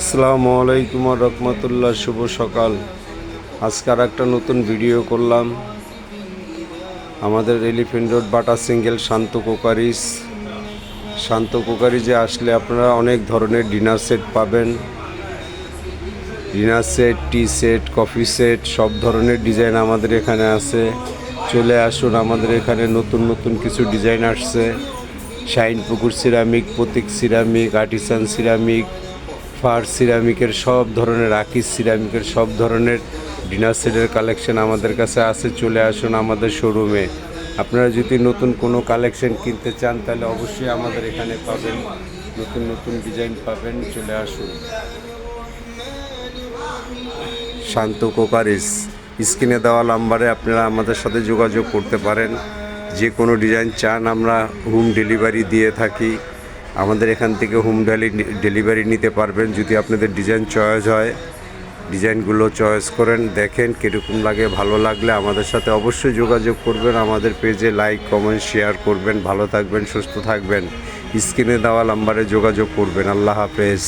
আসসালামু আলাইকুম ওয়া রাহমাতুল্লাহ। শুভ সকাল। আজকে আর একটা নতুন ভিডিও করলাম। আমাদের এলিফ্যান্ট রোড বাটা সিঙ্গেল শান্ত কুকারিজে আসলে আপনারা অনেক ধরনের ডিনার সেট পাবেন। ডিনার সেট, টি সেট, কফি সেট, সব ধরনের ডিজাইন আমাদের এখানে আছে। চলে আসুন, আমাদের এখানে নতুন নতুন কিছু ডিজাইন আসছে। শাইন পুকুর সিরামিক, প্রতীক সিরামিক, আর্টিসান সিরামিক, ফার সিরামিকের সব ধরনের, আকিজ সিরামিকের সব ধরনের ডিনার সেটের কালেকশন আমাদের কাছে আছে। চলে আসুন আমাদের শোরুমে। আপনারা যদি নতুন কোনো কালেকশন কিনতে চান তাহলে অবশ্যই আমাদের এখানে পাবেন, নতুন নতুন ডিজাইন পাবেন। চলে আসুন। শান্ত কোকারিজ, স্ক্রিনে দেওয়া নাম্বারে আপনারা আমাদের সাথে যোগাযোগ করতে পারেন। যে কোনো ডিজাইন চান আমরা হোম ডেলিভারি দিয়ে থাকি। আমাদের এখান থেকে হোম ডেলিভারি নিতে পারবেন। যদি আপনাদের ডিজাইন চয়েস হয়, ডিজাইনগুলো চয়েস করেন, দেখেন কীরকম লাগে। ভালো লাগলে আমাদের সাথে অবশ্যই যোগাযোগ করবেন। আমাদের পেজে লাইক, কমেন্ট, শেয়ার করবেন। ভালো থাকবেন, সুস্থ থাকবেন। স্ক্রিনে দেওয়া নাম্বারে যোগাযোগ করবেন। আল্লাহ হাফেজ।